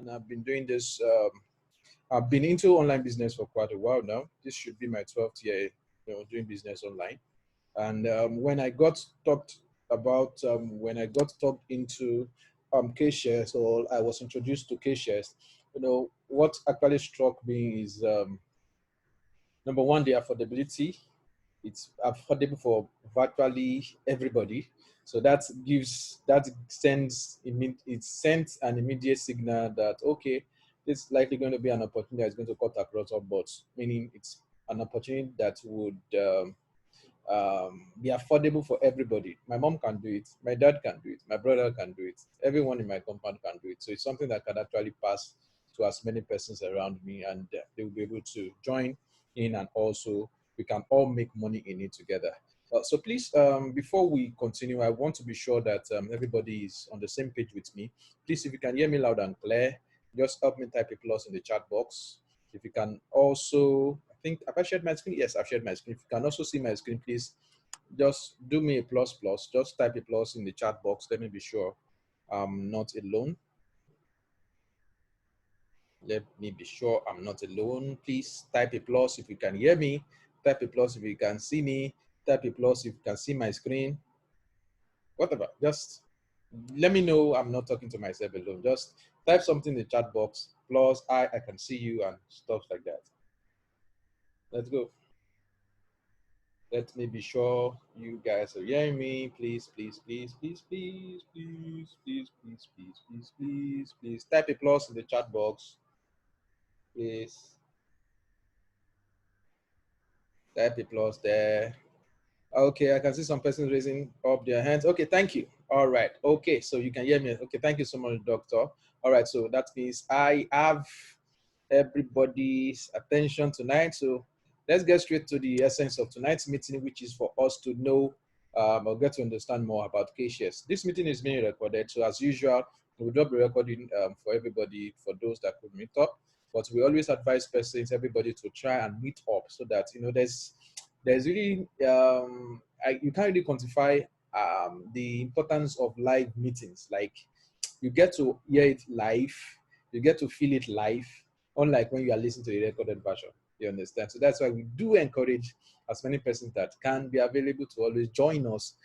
and I've been doing this. I've been into online business for quite a while now. This should be my 12th year, doing business online. And when I got talked about, when I got talked into K-shares, or I was introduced to K-shares, what actually struck me is number one, the affordability. It's affordable for virtually everybody. So that it sends an immediate signal that okay, this is likely going to be an opportunity that's going to cut across all boards, meaning it's an opportunity that would be affordable for everybody. My mom can do it, my dad can do it, my brother can do it, everyone in my compound can do it. So it's something that can actually pass to as many persons around me, and they will be able to join in, and also we can all make money in it together. So please, before we continue, I want to be sure that everybody is on the same page with me. Please, if you can hear me loud and clear, just help me type a plus in the chat box. If you can also, I think, have I shared my screen? Yes, I've shared my screen. If you can also see my screen, please just do me a plus plus. Just type a plus in the chat box. Let me be sure I'm not alone. Let me be sure I'm not alone. Please type a plus if you can hear me. Type a plus if you can see me. Type a plus if you can see my screen. Whatever. Just let me know I'm not talking to myself alone. Just type something in the chat box. Plus, I can see you and stuff like that. Let's go. Let me be sure you guys are hearing me. Please, please, please, please, please, please, please, please, please, please, please, please. Type a plus in the chat box. Please. Type a plus there. Okay, I can see some persons raising up their hands. Okay, thank you. All right. Okay, so you can hear me. Okay, thank you so much, doctor. All right, so that means I have everybody's attention tonight. So let's get straight to the essence of tonight's meeting, which is for us to know or get to understand more about K-shares. This meeting is being recorded, so as usual, we'll drop the recording for everybody, for those that could meet up. But we always advise persons, everybody, to try and meet up so that there's really you can't really quantify the importance of live meetings. Like you get to hear it live, you get to feel it live, unlike when you are listening to the recorded version. You understand? So that's why we do encourage as many persons that can be available to always join us,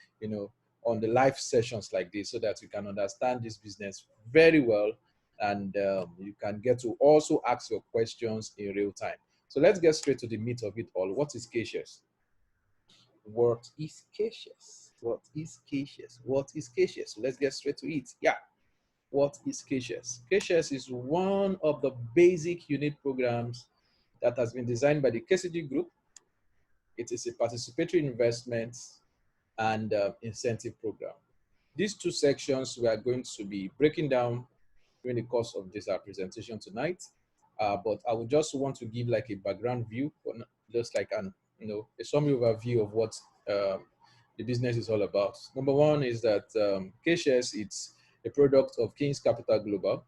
on the live sessions like this, so that you can understand this business very well, and you can get to also ask your questions in real time. So let's get straight to the meat of it all. What is K-shares? What is K-shares? What is K-shares? What is K-shares? So let's get straight to it. Yeah. What is K-shares? K-shares is one of the basic unit programs that has been designed by the KCG Group. It is a participatory investment and incentive program. These two sections we are going to be breaking down during the course of this presentation tonight. But I would just want to give like a background view, just like a summary overview of what the business is all about. Number one is that K-shares, it's a product of King's Capital Global.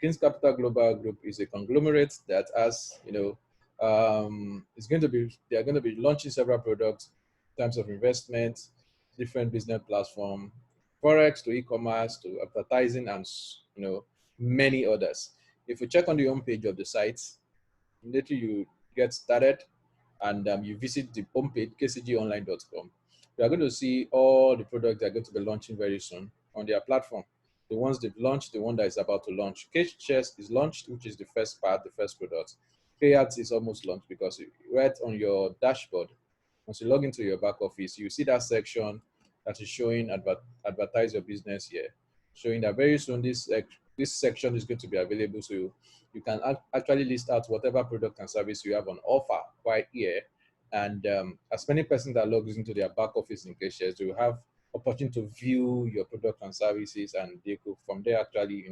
King's Capital Global Group is a conglomerate that has, they are going to be launching several products in terms of investment, different business platform, forex to e-commerce to advertising, and many others. If you check on the homepage of the site, immediately you get started and you visit the homepage kcgonline.com. You are going to see all the products they are going to be launching very soon on their platform. The ones they've launched, the one that is about to launch. K-shares is launched, which is the first part, the first product. K-shares is almost launched because right on your dashboard, once you log into your back office, you see that section that is showing advertise your business here, showing that very soon this section is going to be available, so you can actually list out whatever product and service you have on offer right here. And as many persons that log into their back office in K-shares, they will have opportunity to view your product and services, and they could from there actually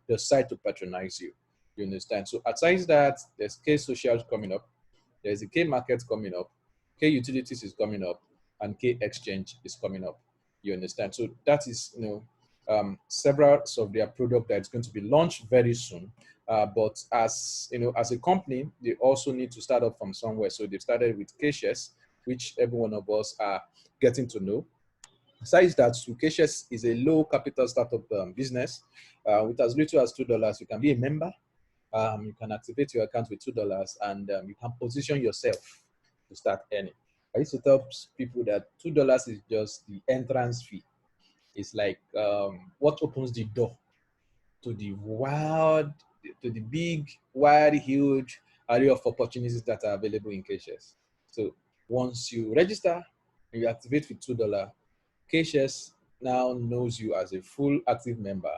decide to patronize you. You understand? So aside that, there's K Socials coming up, there's a K Market coming up, K Utilities is coming up, and K Exchange is coming up. You understand? So that is several of their product that's going to be launched very soon. But as as a company, they also need to start up from somewhere. So they've started with K-shares, which every one of us are getting to know. Besides that, KSHARES is a low capital startup business. With as little as $2, you can be a member. You can activate your account with $2, and you can position yourself to start earning. I used to tell people that $2 is just the entrance fee. It's like what opens the door to the wild, to the big, wide, huge array of opportunities that are available in KSHARES. So once you register and you activate with $2, KSHARES now knows you as a full active member,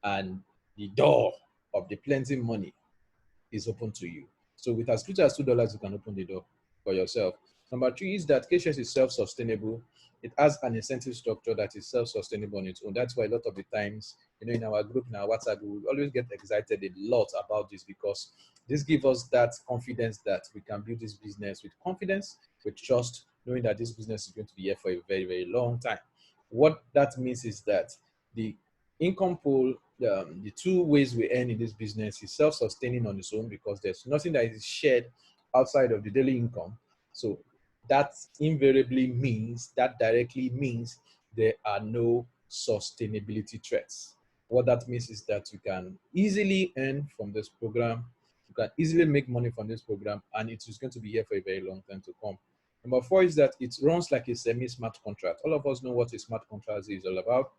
and the door of the plenty money is open to you. So with as little as $2, you can open the door for yourself. Number three is that KSHARES is self-sustainable. It has an incentive structure that is self-sustainable on its own. That's why a lot of the times, in our group, in our WhatsApp, we always get excited a lot about this, because this gives us that confidence that we can build this business with confidence, with trust, knowing that this business is going to be here for a very, very long time. What that means is that the income pool, the two ways we earn in this business is self-sustaining on its own, because there's nothing that is shared outside of the daily income. So that invariably means, that directly means there are no sustainability threats. What that means is that you can easily earn from this program, you can easily make money from this program, and it is going to be here for a very long time to come. Number four is that it runs like a semi-smart contract. All of us know what a smart contract is all about.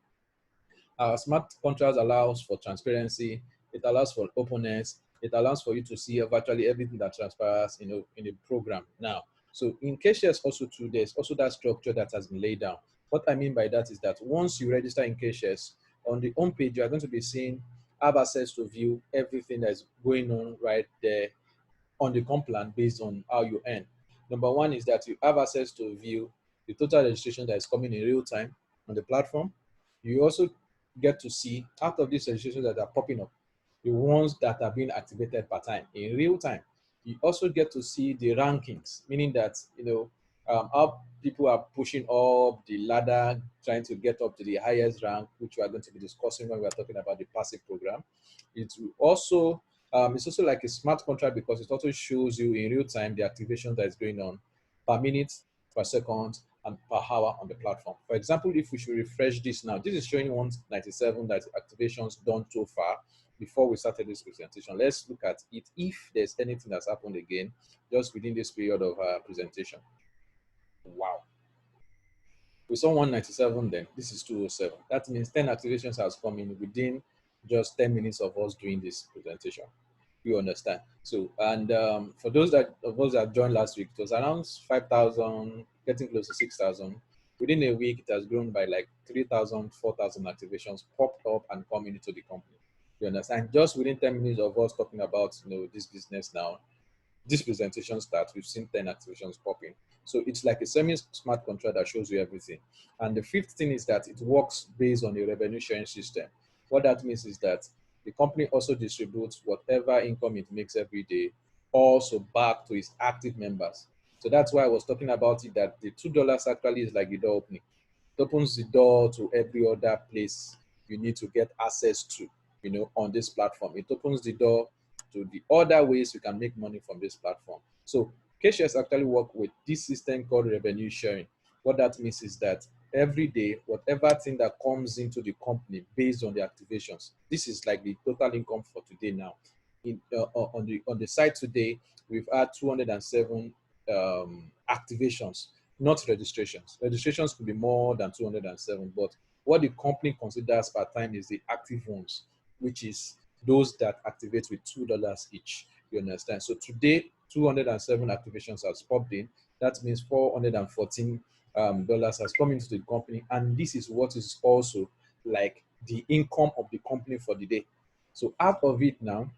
Smart contracts allows for transparency. It allows for openness. It allows for you to see virtually everything that transpires, in the program now. So in KSHARES also too, there's also that structure that has been laid down. What I mean by that is that once you register in KSHARES, on the home page, you are going to be seeing, have access to view everything that's going on right there on the comp plan based on how you earn. Number one is that you have access to view the total registration that is coming in real time on the platform. You also get to see, out of these registrations that are popping up, the ones that are being activated per time in real time. You also get to see the rankings, meaning that how people are pushing up the ladder, trying to get up to the highest rank, which we are going to be discussing when we are talking about the passive program. It will also it's also like a smart contract, because it also shows you in real time the activation that is going on per minute, per second, and per hour on the platform. For example, if we should refresh this now, this is showing 197 that activations done so far before we started this presentation. Let's look at it if there's anything that's happened again just within this period of presentation. Wow. We saw 197, then this is 207. That means 10 activations has come in within just 10 minutes of us doing this presentation. You understand? So, and for those of us that joined last week, it was around 5,000, getting close to 6,000. Within a week, it has grown by like 3,000, 4,000 activations popped up and coming into the company. You understand? Just within 10 minutes of us talking about this business now, this presentation starts, we've seen 10 activations popping. So it's like a semi-smart contract that shows you everything. And the fifth thing is that it works based on a revenue sharing system. What that means is that the company also distributes whatever income it makes every day also back to its active members. So that's why I was talking about it, that the $2 actually is like the door opening. It opens the door to every other place you need to get access to, on this platform. It opens the door to the other ways you can make money from this platform. So KSHARES actually work with this system called revenue sharing. What that means is that every day, whatever thing that comes into the company based on the activations, this is like the total income for today now. On the site today, we've had 207 activations, not registrations. Registrations could be more than 207, but what the company considers per time is the active ones, which is those that activate with $2 each. You understand? So today, 207 activations has popped in. That means $414 dollars has come into the company, and this is what is also like the income of the company for the day. So out of it now,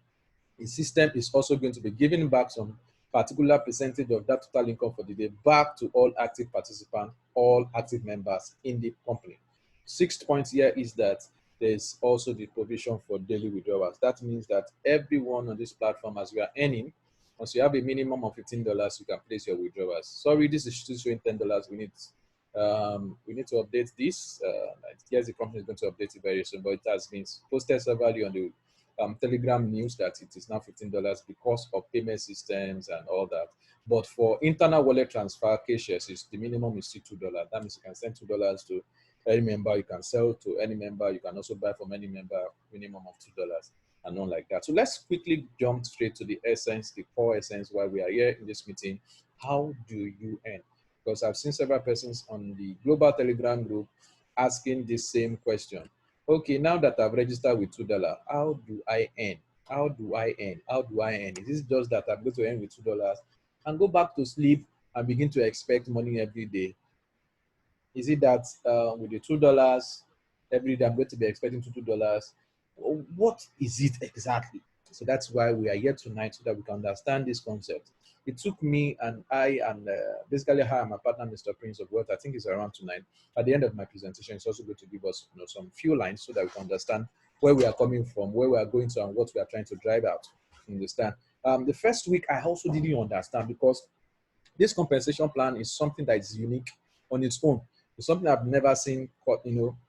the system is also going to be giving back some particular percentage of that total income for the day back to all active participants, all active members in the company. Sixth point here is that there's also the provision for daily withdrawals. That means that everyone on this platform, as we are earning, once you have a minimum of $15, you can place your withdrawals. Sorry, this is still showing $10. We need to update this. Yes, the company is going to update it very soon, but it has been posted severally on the Telegram news that it is now $15 because of payment systems and all that. But for internal wallet transfer, KSHARES, the minimum is still $2. That means you can send $2 to Any member, you can sell to any member. You can also buy from any member, minimum of $2 and not like that. So let's quickly jump straight to the essence, the core essence why we are here in this meeting. How do you earn? Because I've seen several persons on the global Telegram group asking this same question. Okay, now that I've registered with $2, how do I earn? How do I earn? How do I earn? Is it just that I'm going to earn with $2 and go back to sleep and begin to expect money every day? Is it that with the $2 every day I'm going to be expecting $2? What is it exactly? So that's why we are here tonight, so that we can understand this concept. It took me and basically I and my partner, Mr. Prince of Wealth, I think it's around tonight. At the end of my presentation, it's also going to give us some few lines so that we can understand where we are coming from, where we are going to, and what we are trying to drive out. Understand? The first week I also didn't understand, because this compensation plan is something that is unique on its own. It's something I've never seen,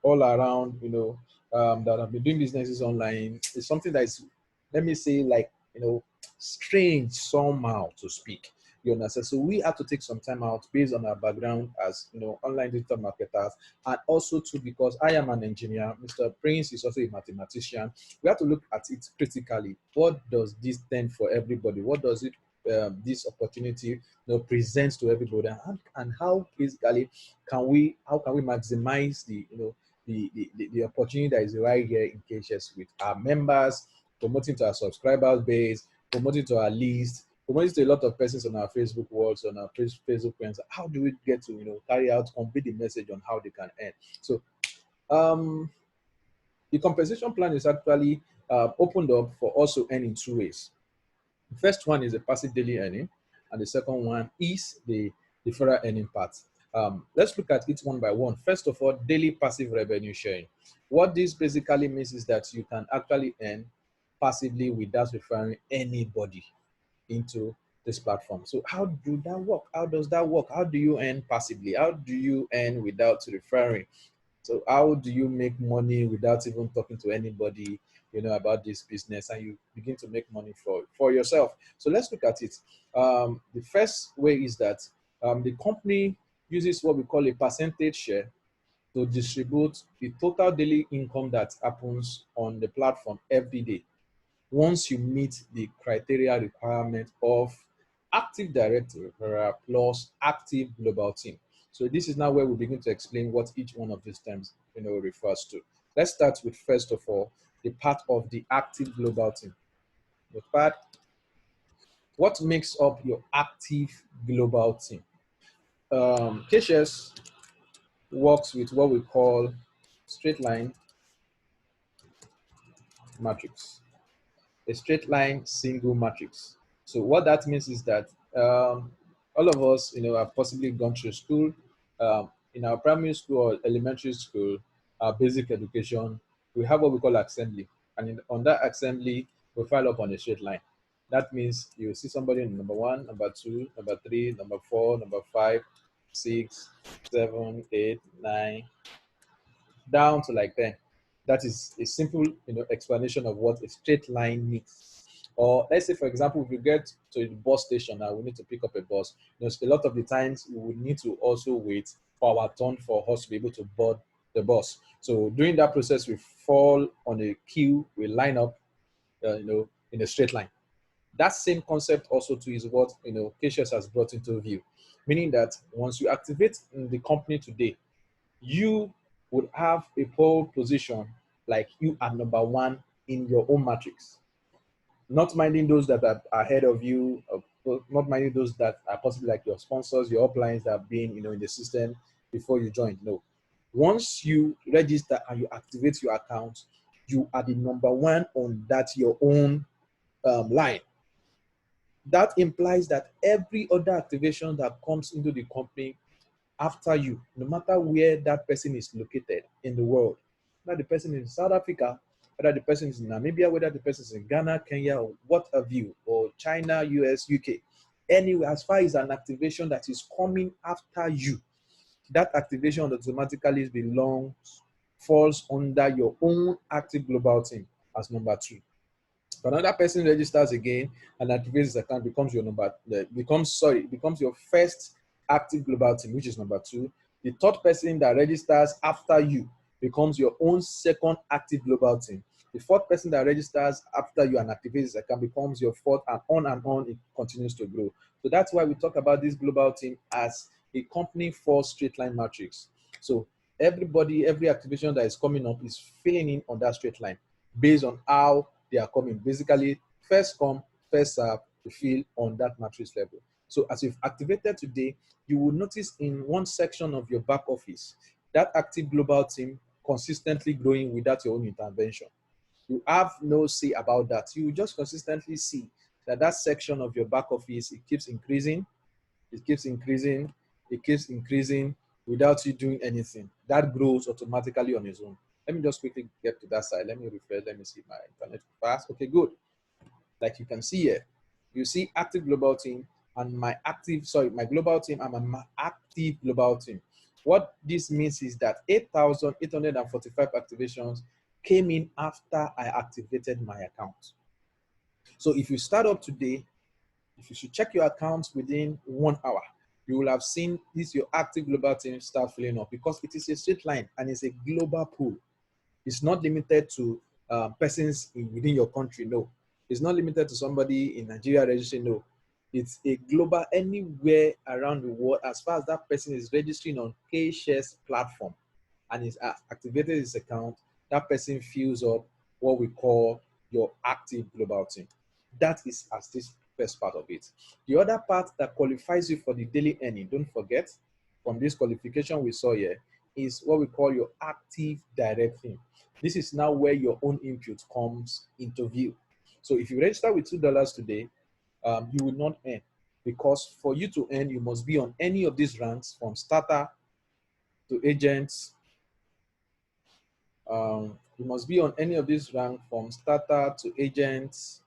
all around, that I've been doing businesses online. It's something that is, let me say, like, strange somehow to speak. You understand? So we have to take some time out based on our background as, online digital marketers, and also too because I am an engineer. Mr. Prince is also a mathematician. We have to look at it critically. What does this stand for everybody? What does it this opportunity presents to everybody, and how basically can we maximize the opportunity that is right here in KSHARES with our members, promoting to our subscribers base, promoting to our list, promoting to a lot of persons on our Facebook walls, on our Facebook friends. How do we get to carry out, convey the message on how they can earn? So the compensation plan is actually opened up for us to earn in two ways. The first one is the passive daily earning, and the second one is the deferral earning part. Let's look at it one by one. First of all, daily passive revenue sharing. What this basically means is that you can actually earn passively without referring anybody into this platform. So how do that work? How does that work? How do you earn passively? How do you earn without referring? So how do you make money without even talking to anybody, about this business, and you begin to make money for yourself? So let's look at it. The first way is that the company uses what we call a percentage share to distribute the total daily income that happens on the platform every day, once you meet the criteria requirement of active director plus active global team. So this is now where we begin to explain what each one of these terms refers to. Let's start with, first of all, the part of the active global team. The part, what makes up your active global team? KSHARES works with what we call straight line matrix, a straight line single matrix. So what that means is that all of us, have possibly gone through school, in our primary school or elementary school, our basic education, we have what we call assembly. And on that assembly, we file up on a straight line. That means you see somebody in number 1, number 2, number 3, number 4, number 5, 6, 7, 8, 9, down to like 10. That is a simple, explanation of what a straight line means. Or let's say, for example, if you get to the bus station and we need to pick up a bus, a lot of the times we would need to also wait for our turn for us to be able to board the bus. So during that process, we fall on a queue, we line up, in a straight line. That same concept also too is what KSHARES has brought into view, meaning that once you activate in the company today, you would have a pole position, like you are number 1 in your own matrix, not minding those that are ahead of you, not minding those that are possibly like your sponsors, your uplines that have been in the system before you joined. No, once you register and you activate your account, you are the number 1 on that your own line. That implies that every other activation that comes into the company after you, no matter where that person is located in the world, whether the person is in South Africa, whether the person is in Namibia, whether the person is in Ghana, Kenya, or what have you, or China, US, UK, anywhere, as far as an activation that is coming after you, that activation automatically falls under your own active global team as number 2. But another person registers again and activates his account, becomes your first active global team, which is number 2. The third person that registers after you becomes your own second active global team. The fourth person that registers after you and activates this account becomes your fourth, and on it continues to grow. So that's why we talk about this global team as a company for straight line matrix. So everybody, every activation that is coming up is filling in on that straight line based on how they are coming. Basically, first come, first serve to fill on that matrix level. So as you've activated today, you will notice in one section of your back office, that active global team consistently growing without your own intervention. You have no say about that. You just consistently see that that section of your back office, it keeps increasing, it keeps increasing, it keeps increasing without you doing anything. That grows automatically on its own. Let me just quickly get to that side. Let me refresh. Let me see my internet fast. Okay, good. Like you can see here, you see active global team and my global team and my active global team. What this means is that 8,845 activations came in after I activated my account. So if you start up today, if you should check your accounts within 1 hour, you will have seen this your active global team start filling up because it is a straight line and it's a global pool. It's not limited to persons within your country, no. It's not limited to somebody in Nigeria registering, no. It's a global anywhere around the world as far as that person is registering on KSHARES platform and is activated his account, that person fills up what we call your active global team. That is as this first part of it. The other part that qualifies you for the daily earning, don't forget, from this qualification we saw here, is what we call your active direct thing. This is now where your own input comes into view. So if you register with $2 today, you will not earn, because for you to earn, you must be on any of these ranks from starter to agents. You must be on any of these ranks from starter to agents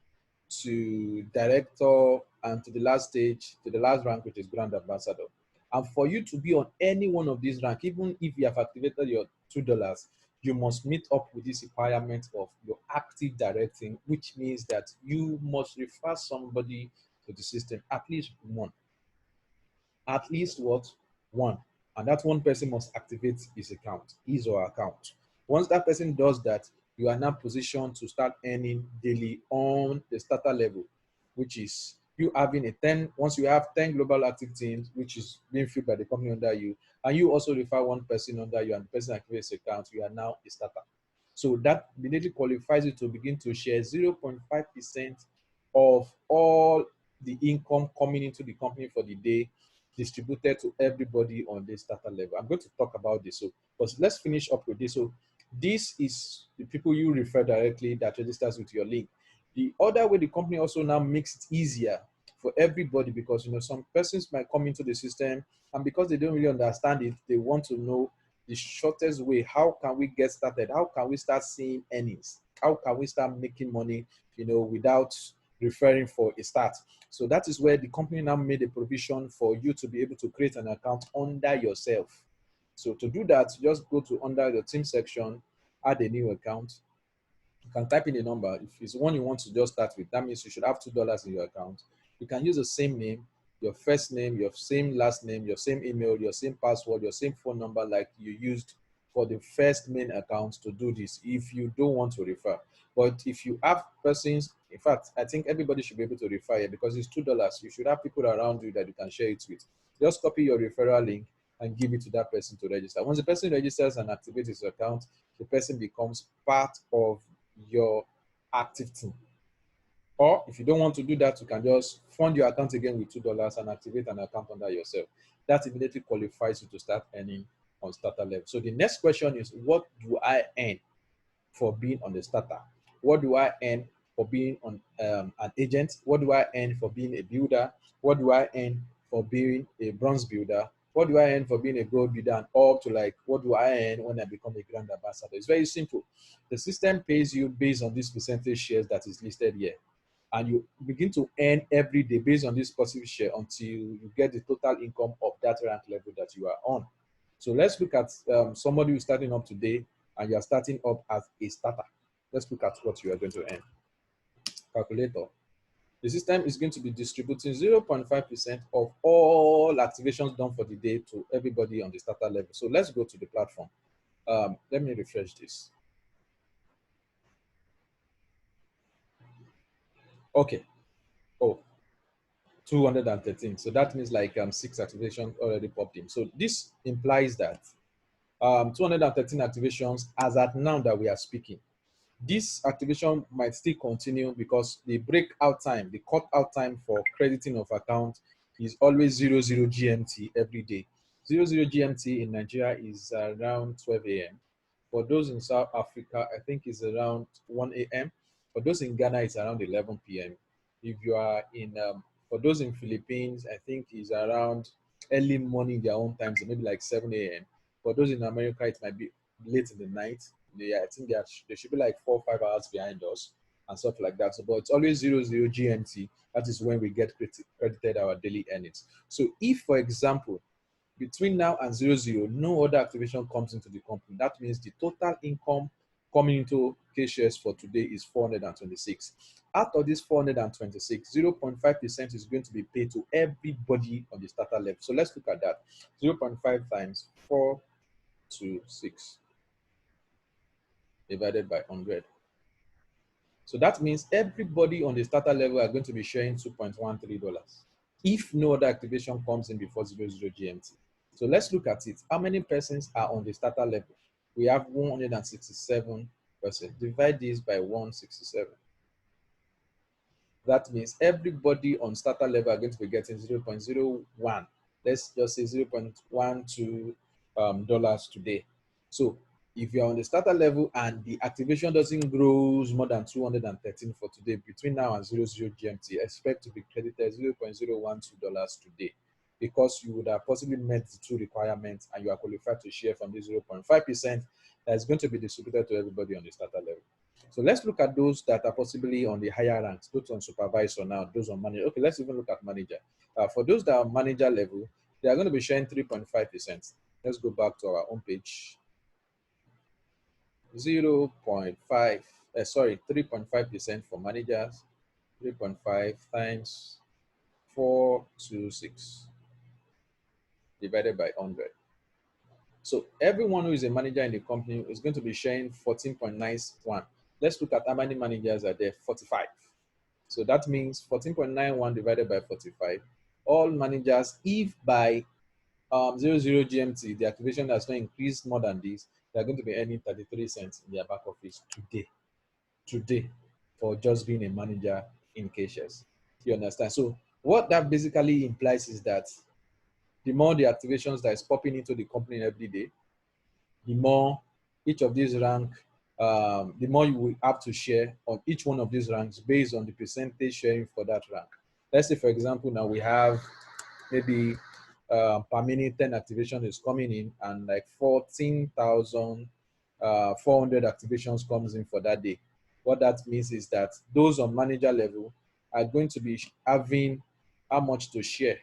to director and to the last stage, to the last rank, which is brand ambassador. And for you to be on any one of these ranks, even if you have activated your $2, you must meet up with this requirement of your active directing, which means that you must refer somebody to the system, at least one. At least what? One. And that one person must activate his account, his or her account. Once that person does that, you are now positioned to start earning daily on the starter level, which is you having a 10, once you have 10 global active teams, which is being filled by the company under you, and you also refer one person under you and the person activates account, you are now a starter. So that immediately qualifies you to begin to share 0.5% of all the income coming into the company for the day, distributed to everybody on the starter level. I'm going to talk about this. So, but let's finish up with this. So this is the people you refer directly that registers with your link. The other way, the company also now makes it easier for everybody, because some persons might come into the system and because they don't really understand it, they want to know the shortest way. How can we get started? How can we start seeing earnings? How can we start making money, without referring for a start? So that is where the company now made a provision for you to be able to create an account under yourself. So to do that, just go to under the team section, add a new account. You can type in a number. If it's one you want to just start with, that means you should have $2 in your account. You can use the same name, your first name, your same last name, your same email, your same password, your same phone number like you used for the first main account to do this if you don't want to refer. But if you have persons, in fact, I think everybody should be able to refer here because it's $2. You should have people around you that you can share it with. Just copy your referral link and give it to that person to register. Once the person registers and activates his account, the person becomes part of your active team. Or if you don't want to do that, you can just fund your account again with $2 and activate an account under yourself. That immediately qualifies you to start earning on starter level. So the next question is, what do I earn for being on the starter? What do I earn for being on an agent? What do I earn for being a builder? What do I earn for being a bronze builder? What do I earn for being a gold builder? And up to what do I earn when I become a grand ambassador? It's very simple. The system pays you based on this percentage shares that is listed here. And you begin to earn every day based on this positive share until you get the total income of that rank level that you are on. So let's look at somebody who's starting up today and you're starting up as a starter. Let's look at what you are going to earn. Calculator. The system is going to be distributing 0.5% of all activations done for the day to everybody on the starter level. So let's go to the platform. Let me refresh this. Okay. Oh, 213. So that means like 6 activations already popped in. So this implies that 213 activations as at now that we are speaking. This activation might still continue because the breakout time, the cut-out time for crediting of account is always 00 GMT every day. 00 GMT in Nigeria is around 12 a.m. For those in South Africa, I think it's around 1 a.m. For those in Ghana, it's around 11 p.m. If you are in, for those in Philippines, I think it's around early morning their own time, so maybe like 7 a.m. For those in America, it might be late in the night. I think they should be like 4 or 5 hours behind us and stuff like that. So, but it's always 00 GMT. That is when we get credited our daily earnings. So if, for example, between now and 00, no other activation comes into the company, that means the total income coming into K-shares for today is 426. Out of this 426, 0.5% is going to be paid to everybody on the starter level. So let's look at that. 0.5 times 426 divided by 100. So that means everybody on the starter level are going to be sharing $2.13 if no other activation comes in before 00 GMT. So let's look at it. How many persons are on the starter level? We have 167 persons. Divide this by 167. That means everybody on starter level are going to be getting 0.01. Let's just say $0.12 dollars today. So if you're on the starter level and the activation doesn't grow more than 213 for today, between now and 00 GMT, expect to be credited $0.012 today because you would have possibly met the 2 requirements and you are qualified to share from the 0.5% that is going to be distributed to everybody on the starter level. So let's look at those that are possibly on the higher ranks, those on supervisor now, those on manager. Okay, let's even look at manager. For those that are manager level, they are going to be sharing 3.5%. Let's go back to our home page. 0.5, 3.5% for managers, 3.5 times 426 divided by 100. So everyone who is a manager in the company is going to be sharing 14.91. Let's look at how many managers are there, 45. So that means 14.91 divided by 45. All managers, if by 00 GMT, the activation has not increased more than this, they're going to be earning 33 cents in their back office today, for just being a manager in K-shares. You understand? So what that basically implies is that the more the activations that is popping into the company every day, the more each of these rank, the more you will have to share on each one of these ranks based on the percentage sharing for that rank. Let's say, for example, now we have maybe per minute 10 activation is coming in and like 14,400 activations comes in for that day. What that means is that those on manager level are going to be having how much to share?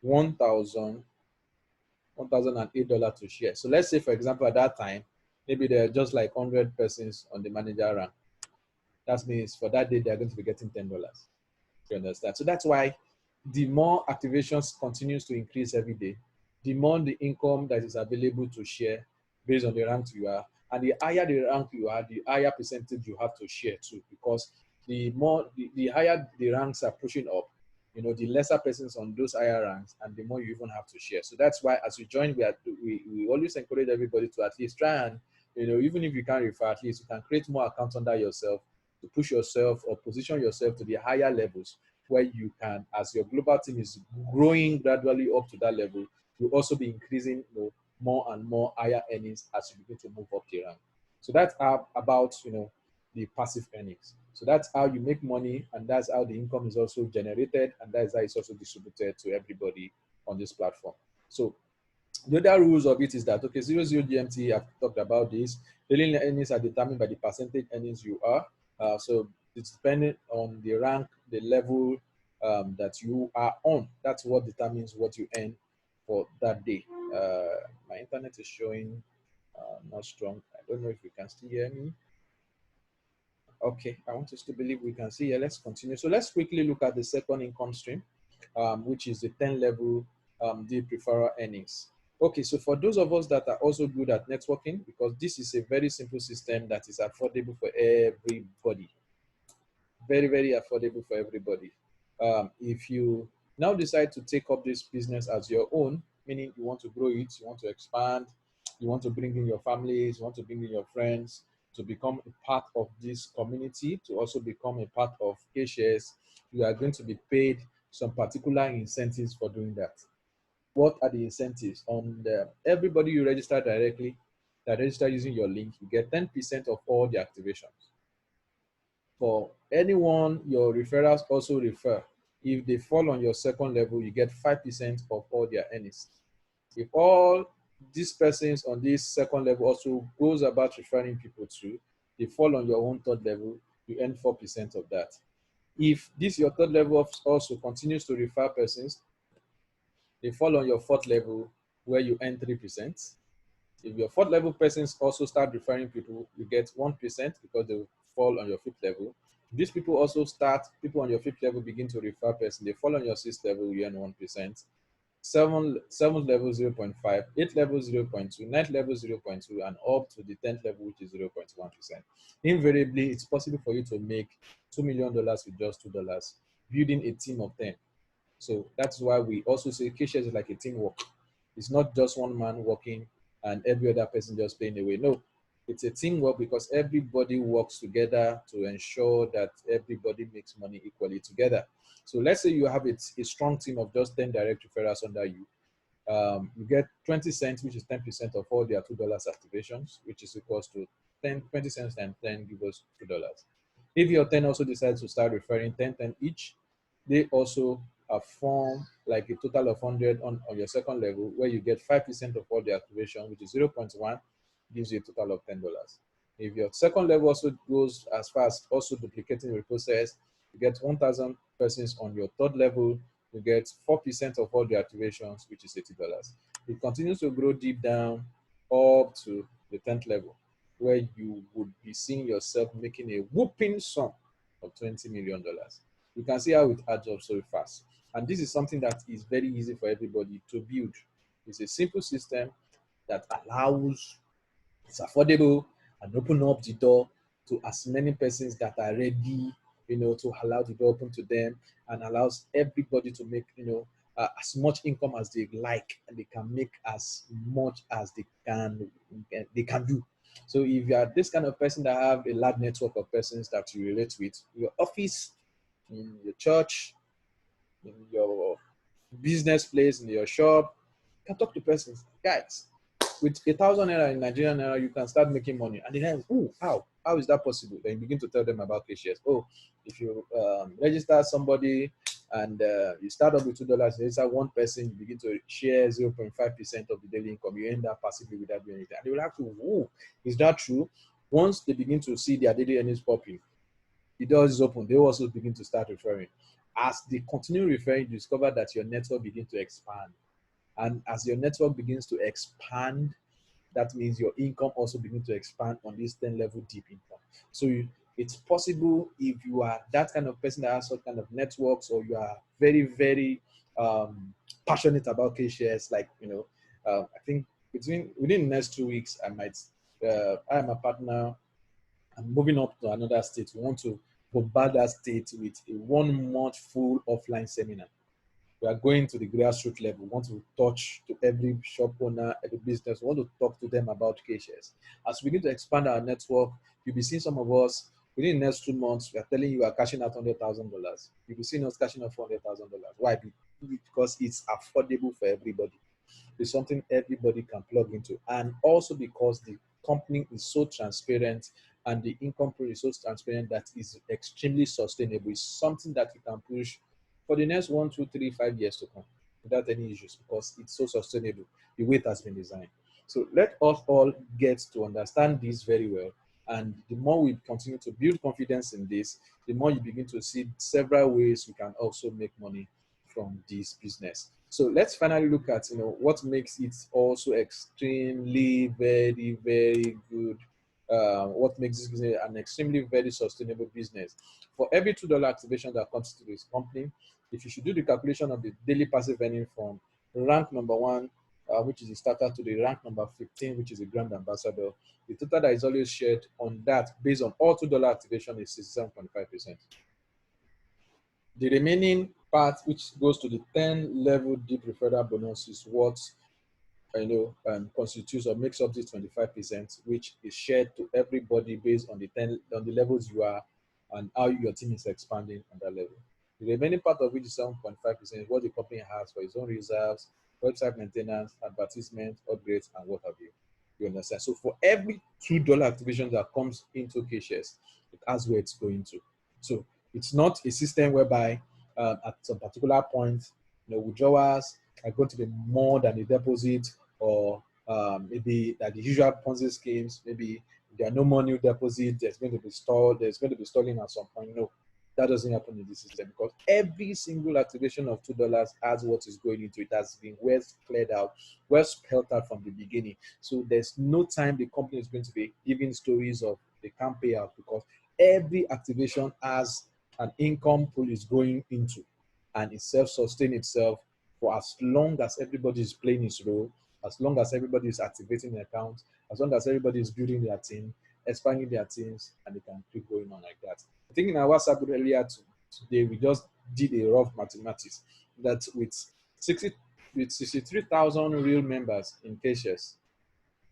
$1,008 to share. So let's say, for example, at that time, maybe there are just like 100 persons on the manager rank. That means for that day, they're going to be getting $10. You understand? So that's why the more activations continues to increase every day, the more the income that is available to share based on the rank you are. And the higher the rank you are, the higher percentage you have to share too, because the higher the ranks are pushing up, the lesser persons on those higher ranks, and the more you even have to share. So that's why as you join, we always encourage everybody to at least try and, even if you can't refer, at least you can create more accounts under yourself to push yourself or position yourself to the higher levels where you can, as your global team is growing gradually up to that level, you'll also be increasing more and more higher earnings as you begin to move up the rank. So that's about the passive earnings. So that's how you make money, and that's how the income is also generated, and that's how it's also distributed to everybody on this platform. So the other rules of it is that, okay, 00 GMT, I've talked about this. Daily earnings are determined by the percentage earnings you are. So it's dependent on the rank, the level that you are on. That's what determines what you earn for that day. My internet is showing not strong. I don't know if you can still hear me. Okay, I want us to believe we can see. Yeah, let's continue. So let's quickly look at the second income stream, which is the 10 level deal preferral earnings. Okay, so for those of us that are also good at networking, because this is a very simple system that is affordable for everybody, very, very affordable for everybody. If you now decide to take up this business as your own, meaning you want to grow it, you want to expand, you want to bring in your families, you want to bring in your friends to become a part of this community, to also become a part of KSHARES, you are going to be paid some particular incentives for doing that. What are the incentives? On everybody you register directly, that register using your link, you get 10% of all the activations. For anyone your referrals also refer, if they fall on your second level, you get 5% of all their earnings. If all these persons on this second level also goes about referring people to, they fall on your own third level, you earn 4% of that. If this your third level also continues to refer persons, they fall on your fourth level where you earn 3%. If your fourth level persons also start referring people, you get 1% because they fall on your fifth level. These people also start, people on your fifth level begin to refer person. They fall on your sixth level, you earn 1%. Seventh level 0.5, eighth level 0.2, ninth level 0.2, and up to the 10th level, which is 0.1%. Invariably, it's possible for you to make $2 million with just $2, building a team of 10. So that's why we also say KSHARES is like a teamwork. It's not just one man working and every other person just playing away. No, it's a teamwork because everybody works together to ensure that everybody makes money equally together. So let's say you have a strong team of just 10 direct referrals under you. You get 20 cents, which is 10% of all their $2 activations, which is equals to 20 cents times 10 gives us $2. If your 10 also decides to start referring 10 each, they also form like a total of 100 on your second level, where you get 5% of all the activation, which is 0.1, gives you a total of $10. If your second level also goes as far as also duplicating the process, you get 1,000 persons on your third level, you get 4% of all the activations, which is $80. It continues to grow deep down up to the 10th level, where you would be seeing yourself making a whooping sum of $20 million. You can see how it adds up so fast. And this is something that is very easy for everybody to build. It's a simple system that allows, it's affordable, and open up the door to as many persons that are ready, to allow the door open to them, and allows everybody to make, as much income as they like, and they can make as much as they can do. So if you are this kind of person that have a large network of persons that you relate with, your office, in your church, in your business place, in your shop, you can talk to persons. Guys, with 1,000 naira in Nigerian naira, you can start making money. And then, oh, how? How is that possible? Then you begin to tell them about KSHARES. Oh, if you register somebody and you start up with $2, register one person, you begin to share 0.5% of the daily income. You end up passively without doing anything. And they will have to, oh, is that true? Once they begin to see their daily earnings popping, the door is open, they also begin to start referring. As they continue referring, you discover that your network begins to expand. And as your network begins to expand, that means your income also begins to expand on this 10 level deep income. So it's possible if you are that kind of person that has some kind of networks, or you are very, very passionate about KSHARES, like, I think within the next 2 weeks, I am a partner. I'm moving up to another state. We want to bombard that state with a 1 month full offline seminar. We are going to the grassroots level. We want to touch to every shop owner, every business. We want to talk to them about KSHARES. As we begin to expand our network, you'll be seeing some of us within the next 2 months. We are telling you are cashing out $100,000. You'll be seeing us cashing out $400,000. Why? Because it's affordable for everybody. It's something everybody can plug into, and also because the company is so transparent and the income pool is so transparent that is extremely sustainable. It's something that you can push for the next 1, 2, 3, 5 years to come without any issues, because it's so sustainable. The way it has been designed. So let us all get to understand this very well. And the more we continue to build confidence in this, the more you begin to see several ways you can also make money from this business. So let's finally look at what makes it also extremely very, very good what makes this business an extremely very sustainable business. For every $2 activation that comes to this company, if you should do the calculation of the daily passive earning from rank number one, which is the starter, to the rank number 15, which is a grand ambassador, the total that is always shared on that based on all $2 activation is 67.5%. The remaining part, which goes to the 10 level deep referral bonus, is what constitutes or makes up this 25%, which is shared to everybody based on the levels you are and how your team is expanding on that level. The remaining part of which is 7.5% is what the company has for its own reserves, website maintenance, advertisement, upgrades, and what have you. You understand? So for every $2 activation that comes into Kchares, it has where it's going to. So it's not a system whereby at some particular point, withdrawals are going to be more than the deposit, or maybe that the usual Ponzi schemes, maybe there are no more new deposit, there's going to be stalling at some point. No, that doesn't happen in this system, because every single activation of $2 has what is going into it, has been well cleared out, well spelled out from the beginning. So there's no time the company is going to be giving stories of they can't pay out, because every activation has an income pool is going into, and it self-sustain itself for as long as everybody is playing its role, as long as everybody is activating the account, as long as everybody is building their team, expanding their teams, and they can keep going on like that. I think in our WhatsApp group earlier today, we just did a rough mathematics that with 63,000 real members in Kchares,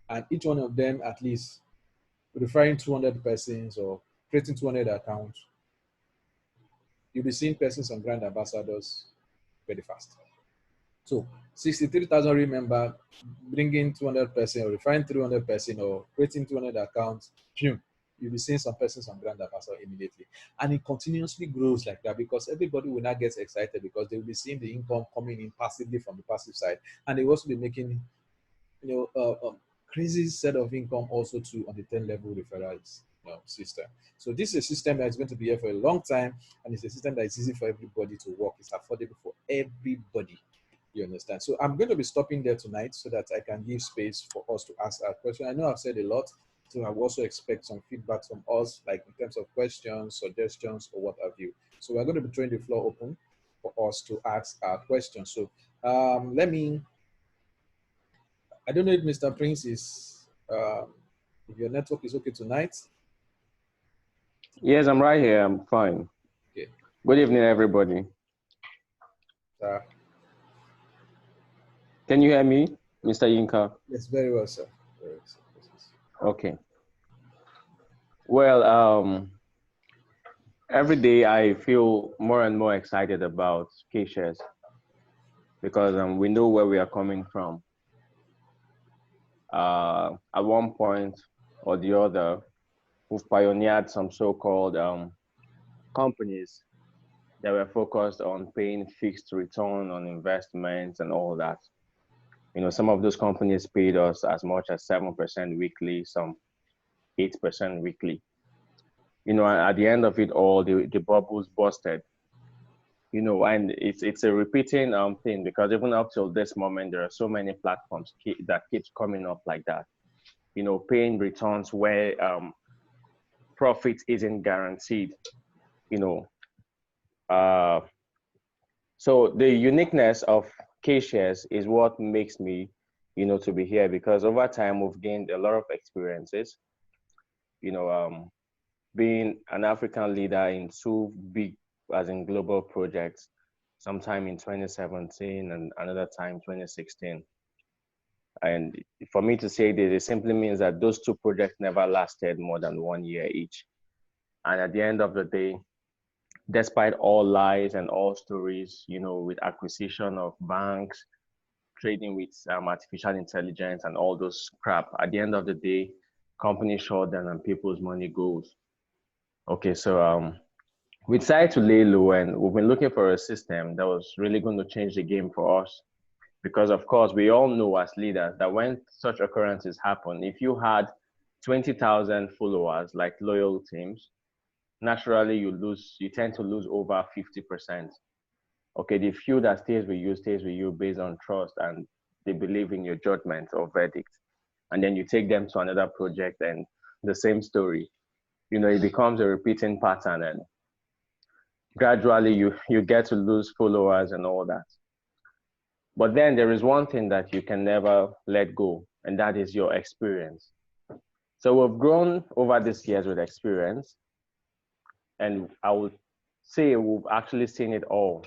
and each one of them at least referring 200 persons or creating 200 accounts, you'll be seeing persons on brand ambassadors very fast. So 63,000 remember bringing 200 person or referring 300 person or creating 200 accounts, you'll be seeing some persons on brand ambassador immediately. And it continuously grows like that, because everybody will not get excited, because they will be seeing the income coming in passively from the passive side. And they will also be making, crazy set of income also too on the 10 level referrals system. So this is a system that is going to be here for a long time, and it's a system that is easy for everybody to work. It's affordable for everybody. You understand? So I'm going to be stopping there tonight so that I can give space for us to ask our question. I know I've said a lot, so I also expect some feedback from us, like in terms of questions, suggestions, or what have you. So we're going to be throwing the floor open for us to ask our questions. So I don't know if Mr. Prince is, if your network is okay tonight. Yes, I'm right here. I'm fine. Okay. Good evening, everybody. Can you hear me, Mr. Yinka? Yes, very well, sir. Very well, sir. Okay. Well, every day I feel more and more excited about Kchares, because we know where we are coming from. At one point or the other, we've pioneered some so-called companies that were focused on paying fixed return on investments and all that. Some of those companies paid us as much as 7% weekly, some 8% weekly. At the end of it all, the bubbles busted. And it's a repeating thing, because even up till this moment, there are so many platforms that keeps coming up like that. Paying returns where profit isn't guaranteed. So the uniqueness of Kchares is what makes me, to be here, because over time we've gained a lot of experiences. Being an African leader in two big, as in global projects, sometime in 2017 and another time 2016. And for me to say this, it simply means that those two projects never lasted more than 1 year each. And at the end of the day, despite all lies and all stories, with acquisition of banks, trading with artificial intelligence and all those crap, at the end of the day, companies shut down and people's money goes. Okay, so we decided to lay low, and we've been looking for a system that was really going to change the game for us. Because of course, we all know as leaders that when such occurrences happen, if you had 20,000 followers, like loyal teams, naturally you tend to lose over 50%. Okay, the few that stays with you based on trust, and they believe in your judgment or verdict. And then you take them to another project, and the same story. You know, it becomes a repeating pattern, and gradually you get to lose followers and all that. But then there is one thing that you can never let go, and that is your experience. So we've grown over these years with experience, and I would say we've actually seen it all.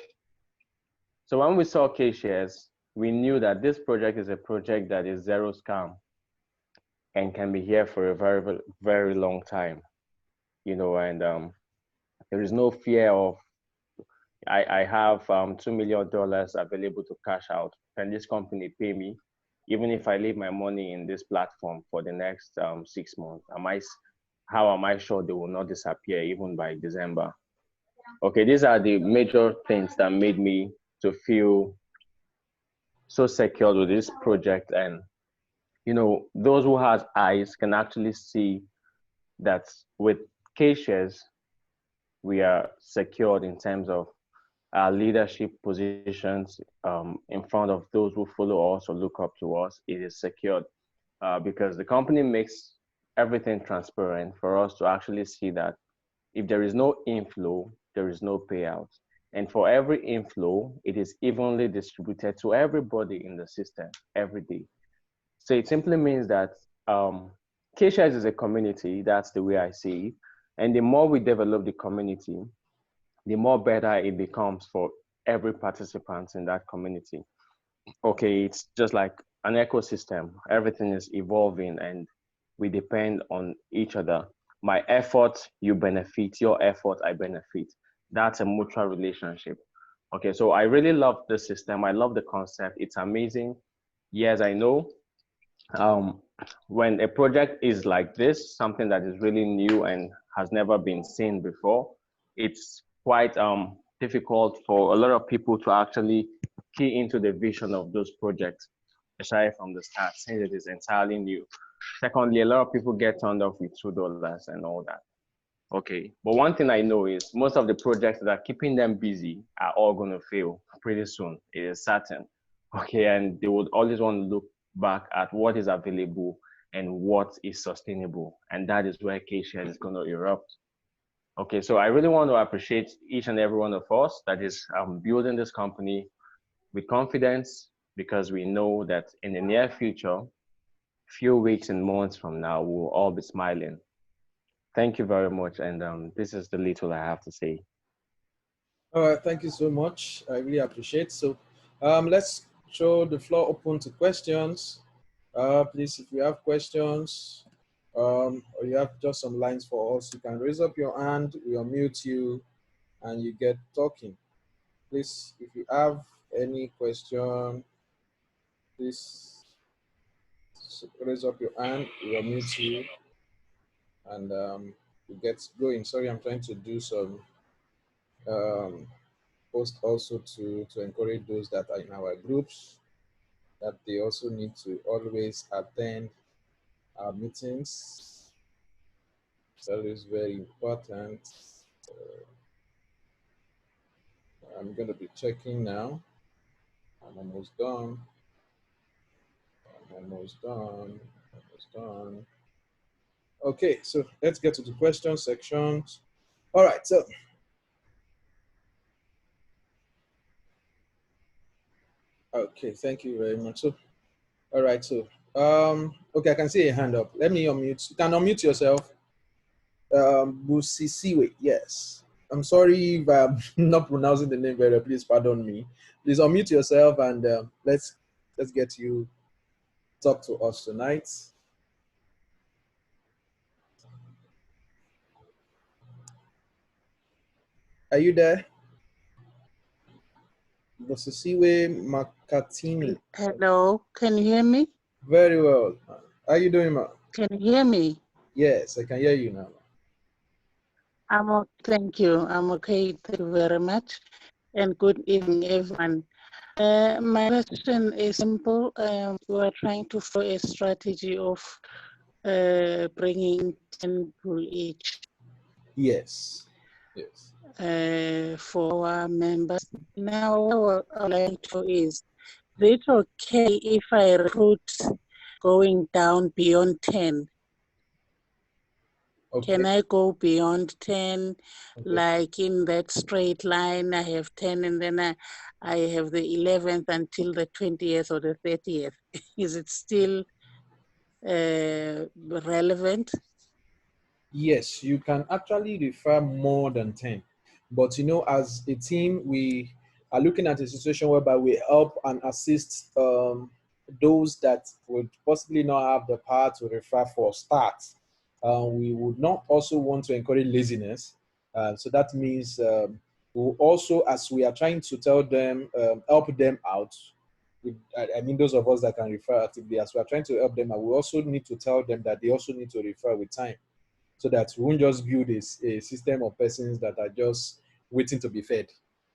So when we saw KSHARES, we knew that this project is a project that is zero scam and can be here for a very, very long time, you know, and there is no fear of, I have $2 million available to cash out. Can this company pay me? Even if I leave my money in this platform for the next 6 months, how am I sure they will not disappear even by December? Okay, these are the major things that made me to feel so secure with this project. And, you know, those who have eyes can actually see that with KSHARES, we are secured in terms of our leadership positions in front of those who follow us or look up to us. It is secured because the company makes everything transparent for us to actually see that if there is no inflow, there is no payout. And for every inflow, it is evenly distributed to everybody in the system every day. So it simply means that KSHARES is a community. That's the way I see it. And the more we develop the community, the more better it becomes for every participant in that community. Okay, it's just like an ecosystem. Everything is evolving and we depend on each other. My effort, you benefit. Your effort, I benefit. That's a mutual relationship. Okay, so I really love the system. I love the concept. It's amazing. Yes, I know. When a project is like this, something that is really new and has never been seen before, it's quite difficult for a lot of people to actually key into the vision of those projects, especially from the start, since it is entirely new. Secondly, a lot of people get turned off with $2 and all that. Okay, but one thing I know is most of the projects that are keeping them busy are all going to fail pretty soon. It is certain. Okay, and they would always want to look back at what is available and what is sustainable, and that is where KSHARES is going to erupt. Okay, so I really want to appreciate each and every one of us that is building this company with confidence, because we know that in the near future, few weeks and months from now, we'll all be smiling. Thank you very much, and this is the little I have to say. All right, thank you so much. I really appreciate. So let's throw the floor open to questions. Please, if you have questions or you have just some lines for us, you can raise up your hand, we unmute you, and you get talking. Please, if you have any question, please raise up your hand, we unmute you, and we get going. Sorry, I'm trying to do some post also to encourage those that are in our groups that they also need to always attend our meetings. That is very important. I'm going to be checking now. I'm almost done. I'm almost done. Almost done. Okay, so let's get to the question sections. All right, so okay, thank you very much. So, all right, so okay, I can see a hand up. Let me unmute. You can unmute yourself. Busisiwe, yes. I'm sorry if I'm not pronouncing the name very well. Please pardon me. Please unmute yourself and let's get you talk to us tonight. Are you there? Busisiwe Makatini. Hello, can you hear me? Very well. How are you doing, ma? Can you hear me? Yes, I can hear you now. Thank you. I'm okay. Thank you very much. And good evening, everyone. My question is simple. We are trying to follow a strategy of bringing 10 people each. Yes. Yes. For our members. Now, what I would like to is it okay if I recruit going down beyond 10? Okay. Can I go beyond 10? Okay. Like in that straight line, I have 10 and then I have the 11th until the 20th or the 30th. Is it still relevant? Yes, you can actually refer more than 10. But you know, as a team, we are looking at a situation whereby we help and assist those that would possibly not have the power to refer for start. We would not also want to encourage laziness. So that means we'll also, as we are trying to tell them, help them out. I mean, those of us that can refer actively, as we are trying to help them, and we also need to tell them that they also need to refer with time, so that we won't just build a system of persons that are just waiting to be fed.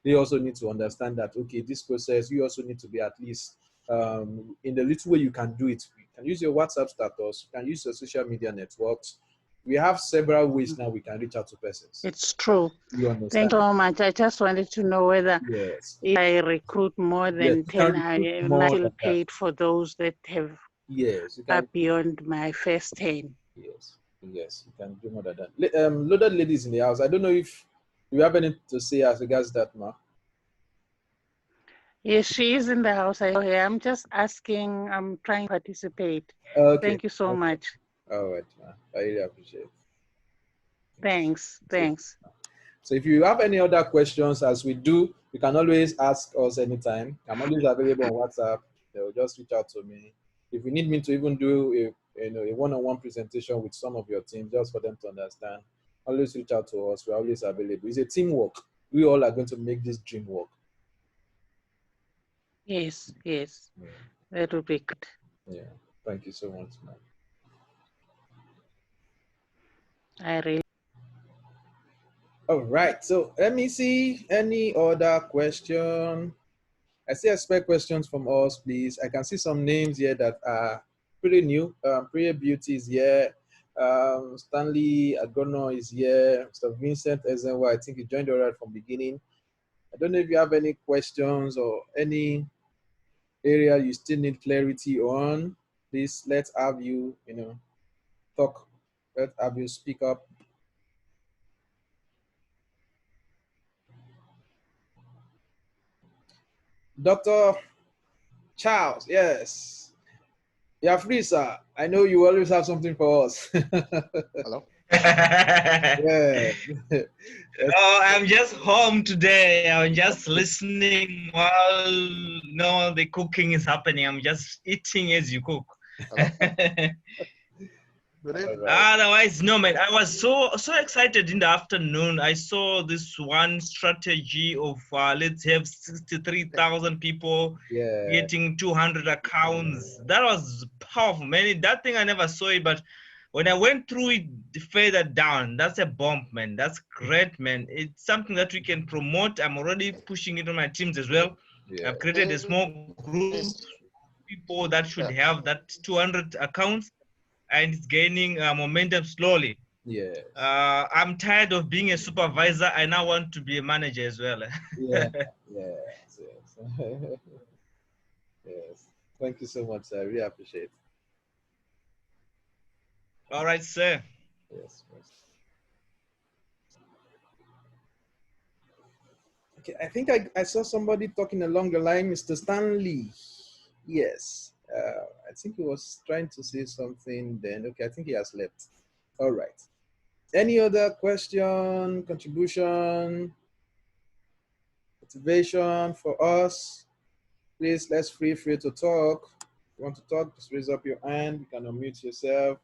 They also need to understand that, okay, this process, you also need to be at least in the little way you can do it. You can use your WhatsApp status, you can use your social media networks. We have several ways now we can reach out to persons. It's true. You understand? Thank you so much. I just wanted to know whether Yes. if I recruit more than Yes, 10, I am more still than that. paid for those that have Yes, you are can. beyond my first 10. Yes, yes, you can do more than that. Loaded ladies in the house. I don't know if you have anything to say as regards that, ma. Yes, she is in the house. I know her. I'm just asking, I'm trying to participate. Okay. Thank you so Okay. much. All right, ma. I really appreciate it. Thanks. Thanks. So if you have any other questions, as we do, you can always ask us anytime. I'm always available on WhatsApp. They'll just reach out to me. If you need me to even do a one-on-one presentation with some of your team, just for them to understand, always reach out to us. We're always available. It's a teamwork. We all are going to make this dream work. Yes, yes. Yeah. That would be good. Yeah. Thank you so much, man. I really. All right. So let me see any other question. I still expect questions from us, please. I can see some names here that are pretty new. Priya Beauty is here. Stanley Agono is here. Mr. Vincent Ezenwa, I think he joined already from beginning. I don't know if you have any questions or any area you still need clarity on. Please, let's have you, talk. Let's have you speak up. Dr. Charles, yes. Yeah, free, sir. I know you always have something for us. Hello? Yeah. Oh, I'm just home today. I'm just listening while the cooking is happening. I'm just eating as you cook. Hello? Good All right. Otherwise, no, man. I was so excited in the afternoon. I saw this one strategy of let's have 63,000 people getting 200 accounts. That was powerful, man. That thing I never saw it, but when I went through it further down, that's a bomb, man. That's great, man. It's something that we can promote. I'm already pushing it on my teams as well. Yeah. I've created a small group of people that should have that 200 accounts, and it's gaining momentum slowly. Yes. I'm tired of being a supervisor. I now want to be a manager as well. Yeah. Yes. Yes. Thank you so much. I really appreciate it. All right, sir. Yes. Okay, I think I saw somebody talking along the line, Mr. Stanley. Yes. I think he was trying to say something then. Okay, I think he has left. All right. Any other question, contribution, motivation for us? Please, let's feel free to talk. If you want to talk, just raise up your hand. You can unmute yourself.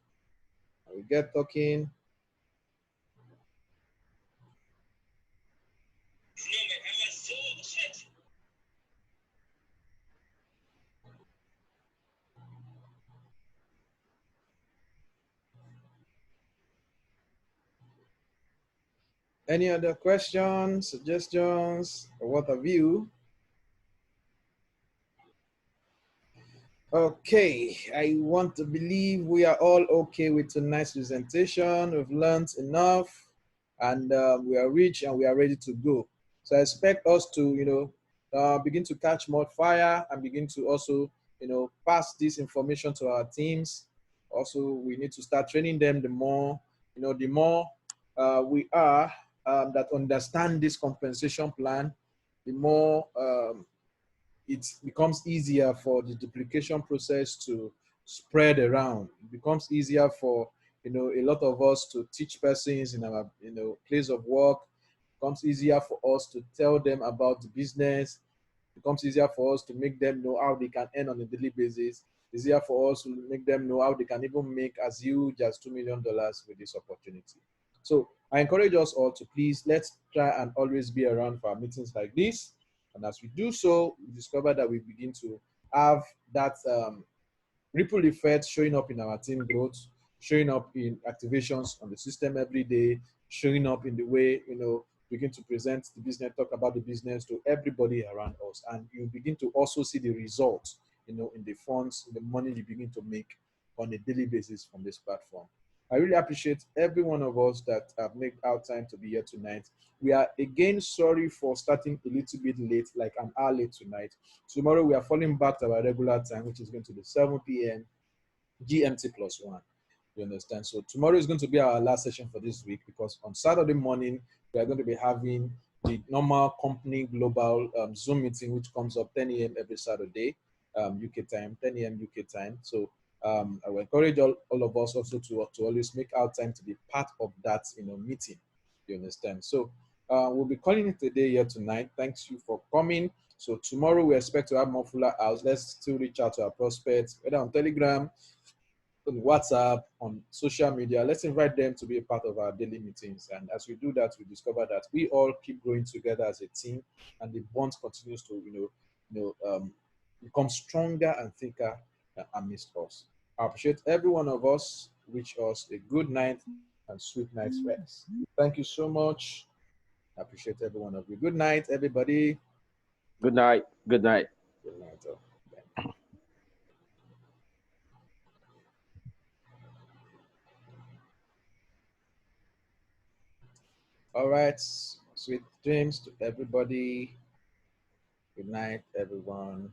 We get talking. Any other questions, suggestions, or what have you? Okay, I want to believe we are all okay with tonight's presentation. We've learned enough, and we are rich and we are ready to go. So I expect us to, begin to catch more fire and begin to also, pass this information to our teams. Also, we need to start training them the more you know, the more we are that understand this compensation plan, the more it becomes easier for the duplication process to spread around. It becomes easier for, you know, a lot of us to teach persons in our, you know, place of work. It becomes easier for us to tell them about the business. It becomes easier for us to make them know how they can earn on a daily basis. It's easier for us to make them know how they can even make as huge as $2 million with this opportunity. So I encourage us all to please, let's try and always be around for our meetings like this. And as we do so, we discover that we begin to have that ripple effect showing up in our team growth, showing up in activations on the system every day, showing up in the way, you know, begin to present the business, talk about the business to everybody around us. And you begin to also see the results, you know, in the funds, in the money you begin to make on a daily basis from this platform. I really appreciate every one of us that have made our time to be here tonight. We are again sorry for starting a little bit late, like an hour late tonight. Tomorrow we are falling back to our regular time, which is going to be 7 p.m. GMT plus 1. You understand? So tomorrow is going to be our last session for this week, because on Saturday morning we are going to be having the normal company global Zoom meeting, which comes up 10 a.m. every Saturday, UK time, 10 a.m. UK time. So I will encourage all of us also to always make our time to be part of that, you know, meeting. You understand? So we'll be calling it a day here tonight. Thanks you for coming. So tomorrow we expect to have more fuller hours. Let's still reach out to our prospects, whether on Telegram, on WhatsApp, on social media. Let's invite them to be a part of our daily meetings. And as we do that, we discover that we all keep growing together as a team, and the bond continues to, become stronger and thicker amidst us. I appreciate every one of us. Wish us a good night and sweet night's rest. Thank you so much. I appreciate every one of you. Good night, everybody. Good night. Good night. Good night. All right. Sweet dreams to everybody. Good night, everyone.